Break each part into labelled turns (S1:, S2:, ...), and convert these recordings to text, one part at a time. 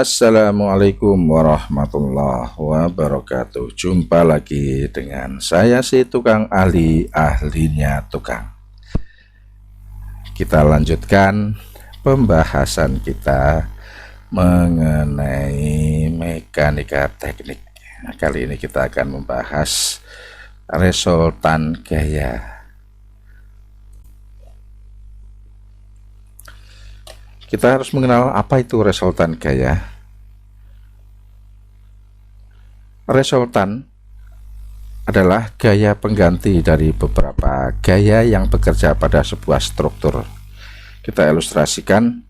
S1: Assalamualaikum warahmatullahi wabarakatuh. Jumpa lagi dengan saya si tukang ahlinya tukang. Kita lanjutkan pembahasan kita mengenai mekanika teknik. Nah, kali ini kita akan membahas resultan gaya. Kita harus mengenal apa itu resultan gaya. Resultan adalah gaya pengganti dari beberapa gaya yang bekerja pada sebuah struktur. Kita ilustrasikan,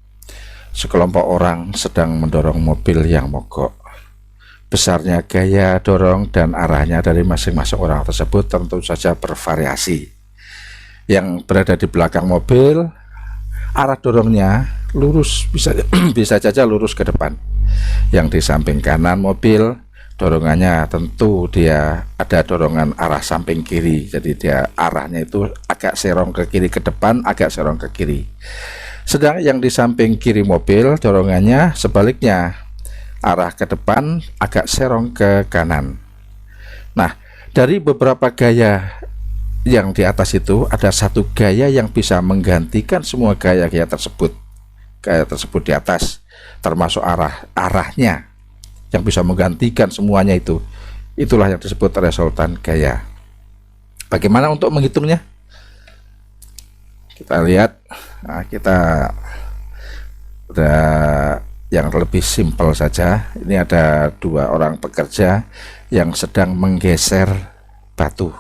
S1: sekelompok orang sedang mendorong mobil yang mogok. Besarnya gaya dorong dan arahnya dari masing-masing orang tersebut tentu saja bervariasi. Yang berada di belakang mobil, arah dorongnya lurus, bisa saja lurus ke depan. Yang di samping kanan mobil, dorongannya tentu dia ada dorongan arah samping kiri, jadi dia arahnya itu agak serong ke kiri ke depan, agak serong ke kiri. Sedang yang di samping kiri mobil, dorongannya sebaliknya, arah ke depan agak serong ke kanan. Nah, dari beberapa gaya yang di atas itu, ada satu gaya yang bisa menggantikan semua gaya-gaya tersebut. Gaya tersebut di atas, termasuk arahnya yang bisa menggantikan semuanya itu. Itulah yang disebut resultan gaya. Bagaimana untuk menghitungnya? Kita lihat, nah, kita udah yang lebih simpel saja. Ini ada dua orang pekerja yang sedang menggeser batu.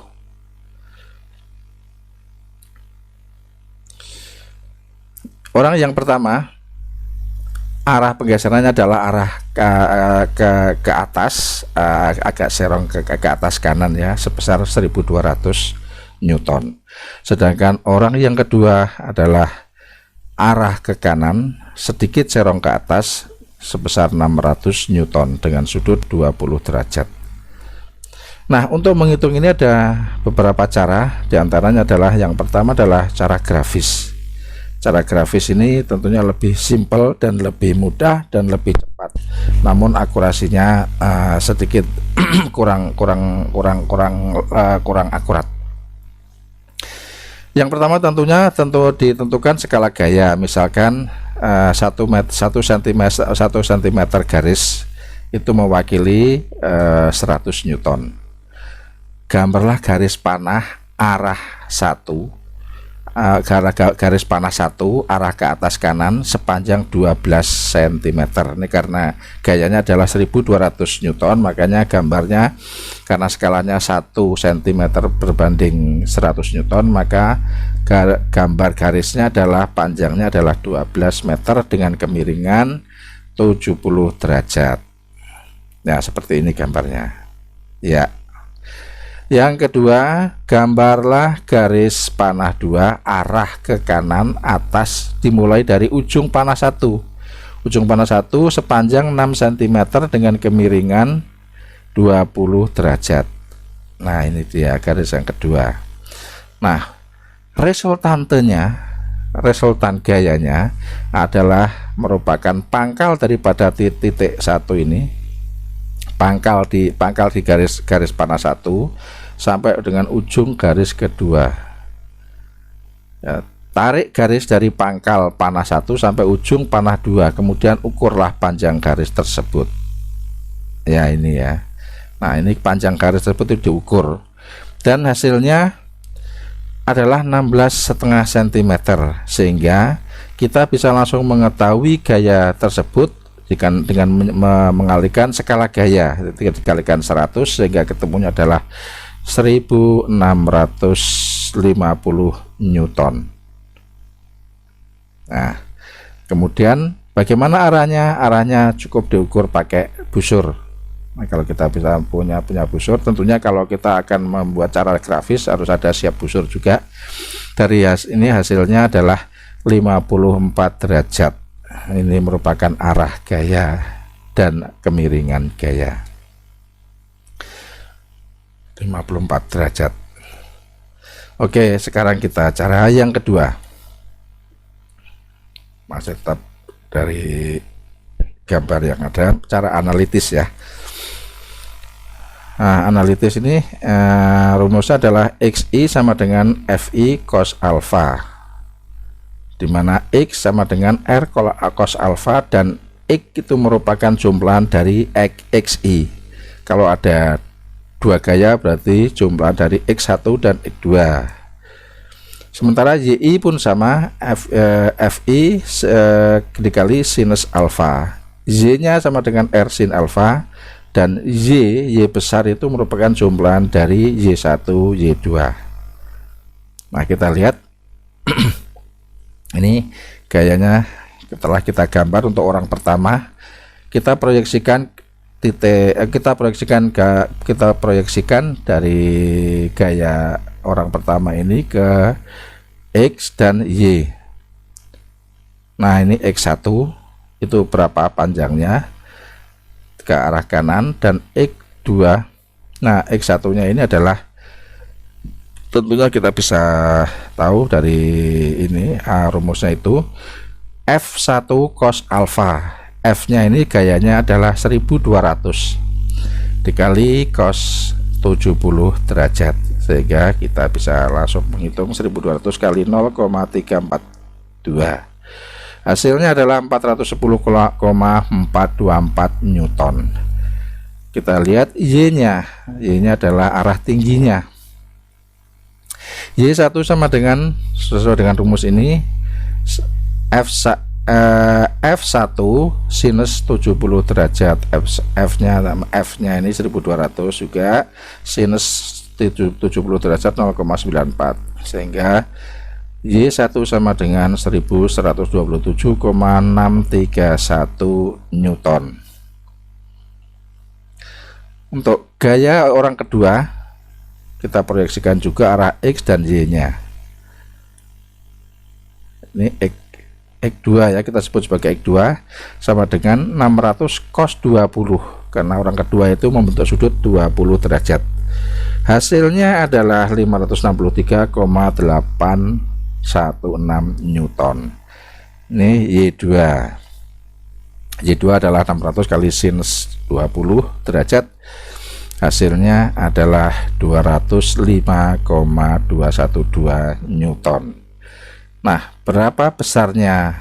S1: Orang yang pertama, arah penggeserannya adalah arah ke atas, agak serong ke atas kanan ya, sebesar 1200 Newton. Sedangkan orang yang kedua adalah arah ke kanan, sedikit serong ke atas, sebesar 600 Newton dengan sudut 20 derajat. Nah, untuk menghitung ini ada beberapa cara, diantaranya adalah yang pertama adalah cara grafis. Cara grafis ini tentunya lebih simpel dan lebih mudah dan lebih cepat, namun akurasinya sedikit kurang akurat. Yang pertama tentunya ditentukan skala gaya, misalkan 1 cm garis itu mewakili 100 Newton. Gambarlah garis panah arah 1, garis panah 1 arah ke atas kanan sepanjang 12 cm. Ini karena gayanya adalah 1200 Newton, makanya gambarnya karena skalanya 1 cm berbanding 100 Newton, maka gambar garisnya adalah panjangnya adalah 12 meter dengan kemiringan 70 derajat. Nah, seperti ini gambarnya ya. Yang kedua, gambarlah garis panah 2 arah ke kanan atas dimulai dari ujung panah 1. Ujung panah 1 sepanjang 6 cm dengan kemiringan 20 derajat. Nah, ini dia garis yang kedua. Nah, resultan gayanya adalah merupakan pangkal daripada titik 1 ini. Pangkal di garis panah 1 sampai dengan ujung garis kedua ya, tarik garis dari pangkal panah 1 sampai ujung panah 2, kemudian ukurlah panjang garis tersebut ya, ini ya. Nah, ini panjang garis tersebut itu diukur dan hasilnya adalah 16,5 cm, sehingga kita bisa langsung mengetahui gaya tersebut dengan mengalihkan skala gaya, dikalikan 100 sehingga ketemunya adalah 1650 Newton. Nah, kemudian bagaimana arahnya? Arahnya cukup diukur pakai busur. Nah, kalau kita bisa punya busur, tentunya kalau kita akan membuat cara grafis harus ada siap busur juga. Dari ini hasilnya adalah 54 derajat. Ini merupakan arah gaya dan kemiringan gaya 54 derajat. Oke, sekarang kita cara yang kedua, masih tetap dari gambar yang ada, cara analitis ya. Nah, analitis ini rumusnya adalah XI sama dengan FI cos alpha, dimana X sama dengan R cos alpha dan X itu merupakan jumlahan dari XI. Kalau ada dua gaya berarti jumlahan dari X1 dan X2. Sementara YI pun sama, FI dikali sinus alpha, Y nya sama dengan R sin alpha, dan Y besar itu merupakan jumlahan dari Y1 Y2. Nah, kita lihat ini gayanya. Setelah kita gambar untuk orang pertama, kita proyeksikan dari gaya orang pertama ini ke X dan Y. Nah, ini X1 itu berapa panjangnya ke arah kanan, dan X2, nah X1 nya ini adalah, tentunya kita bisa tahu dari ini rumusnya itu F1 cos alpha. F nya ini gayanya adalah 1200 dikali cos 70 derajat, sehingga kita bisa langsung menghitung 1200 kali 0,342. Hasilnya adalah 410,424 Newton. Kita lihat Y nya adalah arah tingginya. Y1 sama dengan, sesuai dengan rumus ini, F1 sinus 70 derajat. F nya ini 1200 juga, sinus 70 derajat 0,94, sehingga Y1 sama dengan 1127,631 Newton. Untuk gaya orang kedua, kita proyeksikan juga arah X dan Y nya. Ini X2 ya, kita sebut sebagai X2 sama dengan 600 cos 20, karena orang kedua itu membentuk sudut 20 derajat. Hasilnya adalah 563,816 Newton. Ini Y2 adalah 600 kali sinus 20 derajat. Hasilnya adalah 205,212 Newton. Nah, berapa besarnya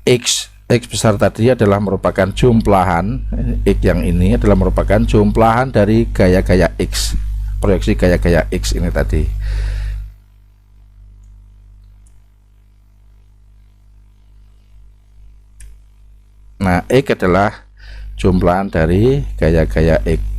S1: X? X besar tadi adalah merupakan jumlahan, X yang ini adalah merupakan jumlahan dari gaya-gaya X, proyeksi gaya-gaya X ini tadi. Nah, X adalah jumlahan dari gaya-gaya X.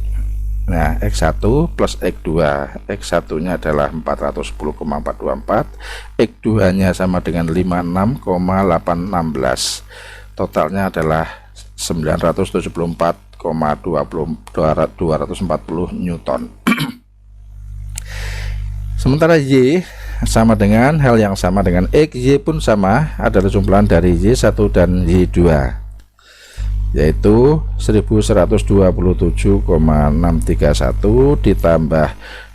S1: Nah, X1 plus X2, X1 nya adalah 410,424, X2 nya sama dengan 56,816, totalnya adalah 974,240 Newton. Sementara Y sama dengan hal yang sama dengan X, Y pun sama, adalah jumlahan dari Y1 dan Y2, yaitu 1127,631 ditambah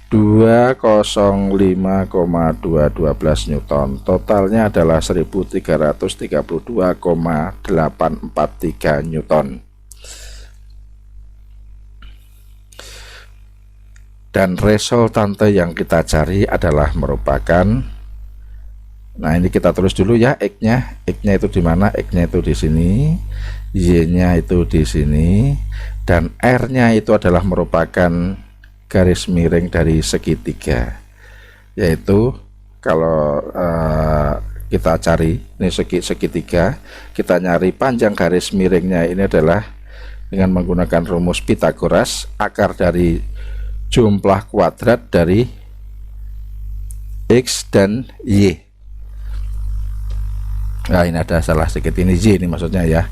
S1: 205,212 Newton, totalnya adalah 1332,843 Newton. Dan resultante yang kita cari adalah merupakan, nah ini kita tulis dulu ya, X-nya itu di mana? X-nya itu di sini, Y-nya itu di sini, dan R-nya itu adalah merupakan garis miring dari segitiga, yaitu kalau kita cari ini segitiga, kita nyari panjang garis miringnya ini adalah dengan menggunakan rumus Pythagoras, akar dari jumlah kuadrat dari X dan Y. Nah, ini ada salah sedikit, ini Y ini maksudnya ya,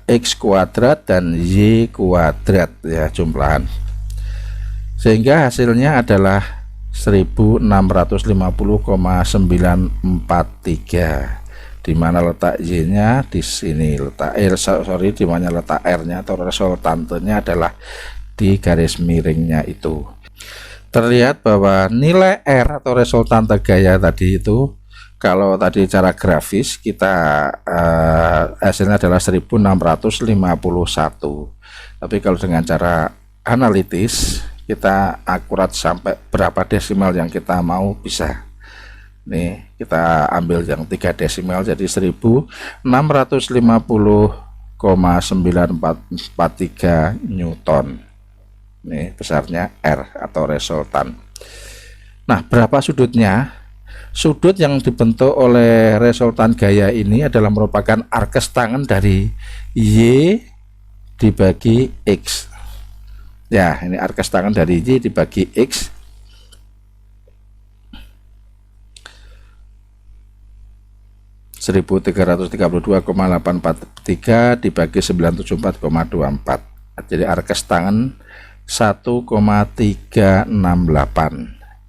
S1: X kuadrat dan Y kuadrat ya, jumlahan, sehingga hasilnya adalah 1650,943, di mana letak Y nya di sini, letak di mana letak R nya atau resultantenya adalah di garis miringnya itu. terlihat bahwa nilai R atau resultante gaya tadi itu, kalau tadi cara grafis kita hasilnya adalah 1651, tapi kalau dengan cara analitis kita akurat sampai berapa desimal yang kita mau bisa. Nih kita ambil yang 3 desimal, jadi 1650,9443 Newton. Nih besarnya R atau resultan. Nah, berapa sudutnya? Sudut yang dibentuk oleh resultan gaya ini adalah merupakan arkes tangen dari Y dibagi X. Ya, ini arkes tangen dari Y dibagi X. (1332,843) dibagi 974,24. Jadi arkes tangen 1,368.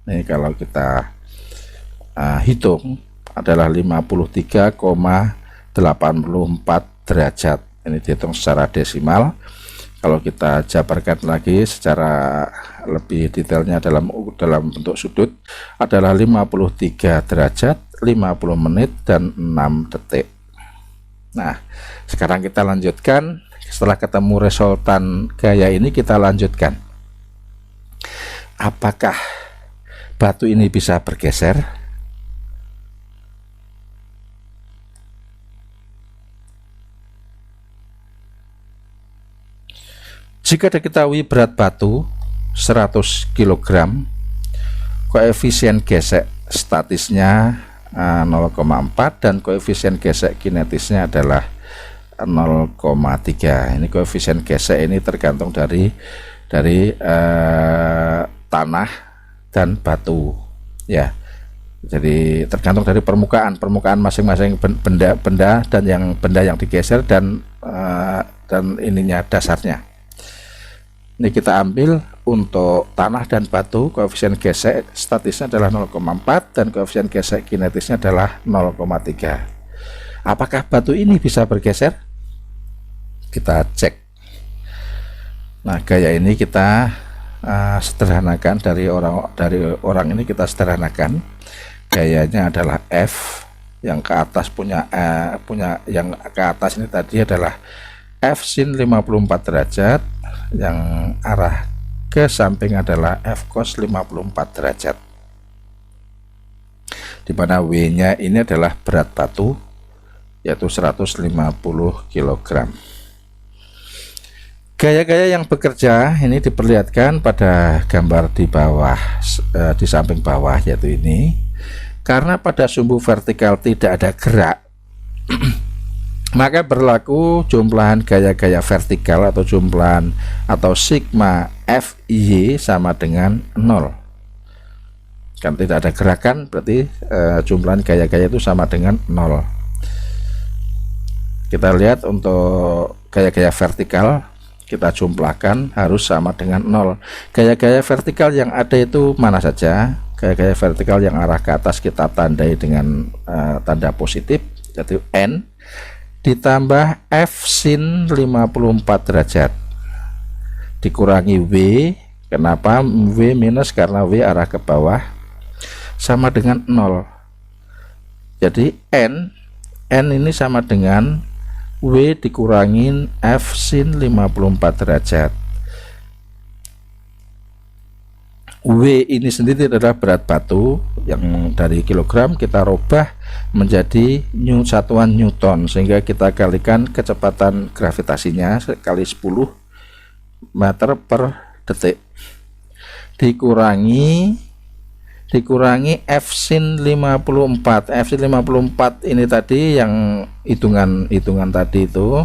S1: Ini kalau kita hitung adalah 53,84 derajat. Ini dihitung secara desimal. Kalau kita jabarkan lagi secara lebih detailnya dalam bentuk sudut adalah 53 derajat, 50 menit, dan 6 detik. Nah, sekarang kita lanjutkan. Setelah ketemu resultan gaya ini, kita lanjutkan. Apakah batu ini bisa bergeser? Jika diketahui berat batu 100 kg, koefisien gesek statisnya 0,4 dan koefisien gesek kinetisnya adalah 0,3. Ini koefisien gesek ini tergantung dari tanah dan batu, ya. Jadi tergantung dari permukaan masing-masing benda dan benda yang digeser dan ininya dasarnya. Ini kita ambil untuk tanah dan batu, koefisien gesek statisnya adalah 0,4 dan koefisien gesek kinetisnya adalah 0,3. Apakah batu ini bisa bergeser? Kita cek. Nah, gaya ini kita sederhanakan dari orang ini kita sederhanakan. Gayanya adalah F, yang ke atas punya yang ke atas ini tadi adalah F sin 54 derajat, yang arah ke samping adalah F cos 54 derajat. Di mana W-nya ini adalah berat batu, yaitu 150 kg. Gaya-gaya yang bekerja ini diperlihatkan pada gambar di bawah, di samping bawah, yaitu ini. Karena pada sumbu vertikal tidak ada gerak, maka berlaku jumlahan gaya-gaya vertikal atau jumlahan atau sigma FY sama dengan 0. Kan tidak ada gerakan, berarti jumlahan gaya-gaya itu sama dengan 0. Kita lihat untuk gaya-gaya vertikal, kita jumlahkan harus sama dengan 0. Gaya-gaya vertikal yang ada itu mana saja? Gaya-gaya vertikal yang arah ke atas kita tandai dengan tanda positif, yaitu N ditambah F sin 54 derajat dikurangi W. Kenapa W minus? Karena W arah ke bawah, sama dengan 0. Jadi N ini sama dengan W dikurangin F sin 54 derajat. W ini sendiri adalah berat batu yang dari kilogram kita rubah menjadi satuan Newton, sehingga kita kalikan kecepatan gravitasinya kali 10 meter per detik dikurangi F sin 54. F sin 54 ini tadi yang hitungan tadi itu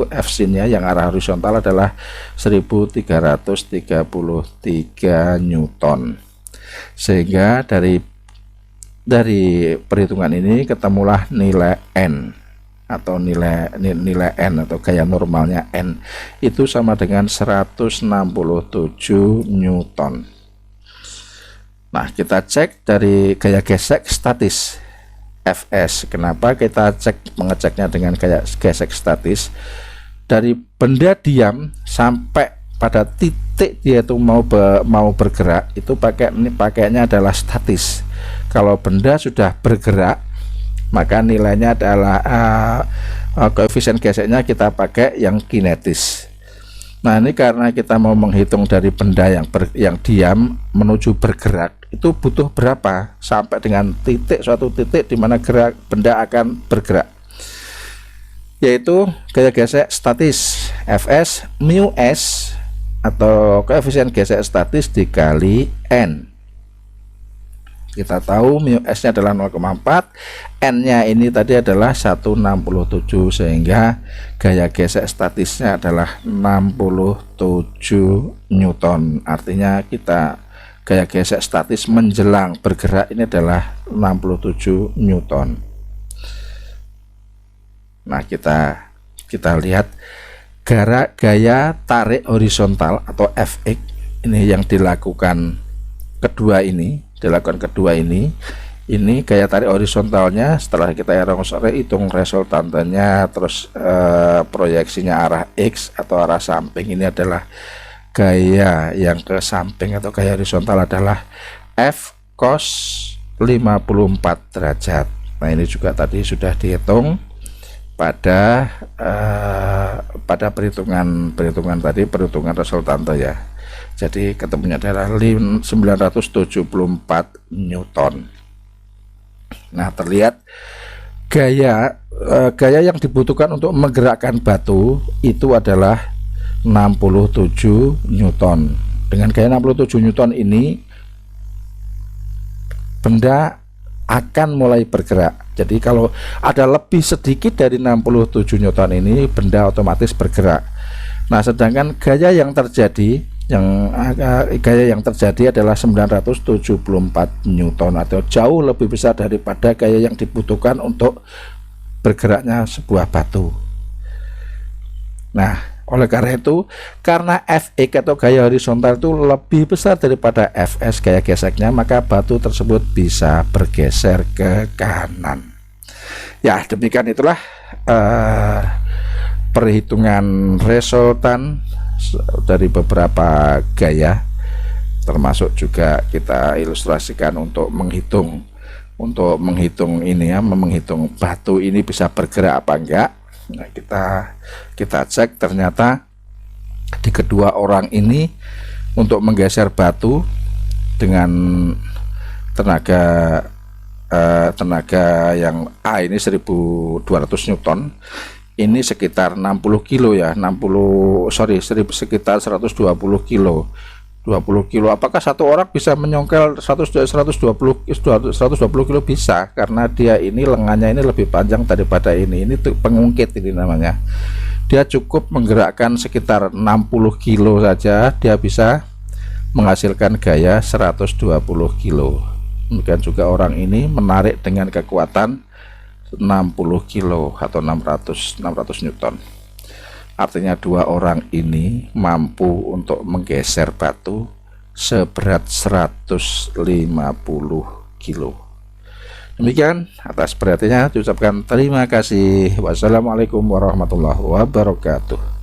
S1: F sinnya yang arah horizontal adalah 1333 Newton. Sehingga dari perhitungan ini ketemulah nilai N atau nilai N atau gaya normalnya N itu sama dengan 167 Newton. Nah, kita cek dari gaya gesek statis Fs. Kenapa kita mengeceknya dengan gaya gesek statis? Dari benda diam sampai pada titik dia itu mau bergerak, itu pakainya adalah statis. Kalau benda sudah bergerak, maka nilainya adalah koefisien geseknya kita pakai yang kinetis. Nah, ini karena kita mau menghitung dari benda yang diam menuju bergerak, itu butuh berapa sampai dengan suatu titik di mana benda akan bergerak, yaitu gaya gesek statis Fs mu s atau koefisien gesek statis dikali n. Kita tahu mu s nya adalah 0,4, n nya ini tadi adalah 167, sehingga gaya gesek statisnya adalah 67 Newton. Artinya gaya gesek statis menjelang bergerak ini adalah 67 Newton. Nah, kita lihat gaya tarik horizontal atau Fx ini yang dilakukan kedua ini gaya tarik horizontalnya. Setelah kita hitung resultantenya, terus proyeksinya arah X atau arah samping, ini adalah gaya yang ke samping atau gaya horizontal adalah F cos 54 derajat. Nah, ini juga tadi sudah dihitung pada perhitungan resultante ya. Jadi ketemunya adalah 974 Newton. Nah, terlihat gaya yang dibutuhkan untuk menggerakkan batu itu adalah 67 Newton. Dengan gaya 67 Newton ini benda akan mulai bergerak. Jadi kalau ada lebih sedikit dari 67 Newton ini, benda otomatis bergerak. Nah, sedangkan gaya yang terjadi adalah 974 Newton atau jauh lebih besar daripada gaya yang dibutuhkan untuk bergeraknya sebuah batu. Nah, oleh karena itu, karena Fx atau gaya horizontal itu lebih besar daripada Fs gaya geseknya, maka batu tersebut bisa bergeser ke kanan. Ya, demikian itulah perhitungan resultan dari beberapa gaya, termasuk juga kita ilustrasikan untuk menghitung menghitung batu ini bisa bergerak apa enggak. Nah, kita cek, ternyata di kedua orang ini untuk menggeser batu dengan tenaga yang A ini 1200 Newton, ini sekitar 60 kilo ya, sekitar 120 kilo. 20 kilo. Apakah satu orang bisa menyongkel 120 kilo? Bisa, karena dia ini lengannya ini lebih panjang daripada ini pengungkit ini namanya. Dia cukup menggerakkan sekitar 60 kilo saja, dia bisa menghasilkan gaya 120 kilo. Demikian juga orang ini menarik dengan kekuatan 60 kilo atau 600 Newton. Artinya dua orang ini mampu untuk menggeser batu seberat 150 kilo. Demikian, atas perhatiannya diucapkan terima kasih. Wassalamualaikum warahmatullahi wabarakatuh.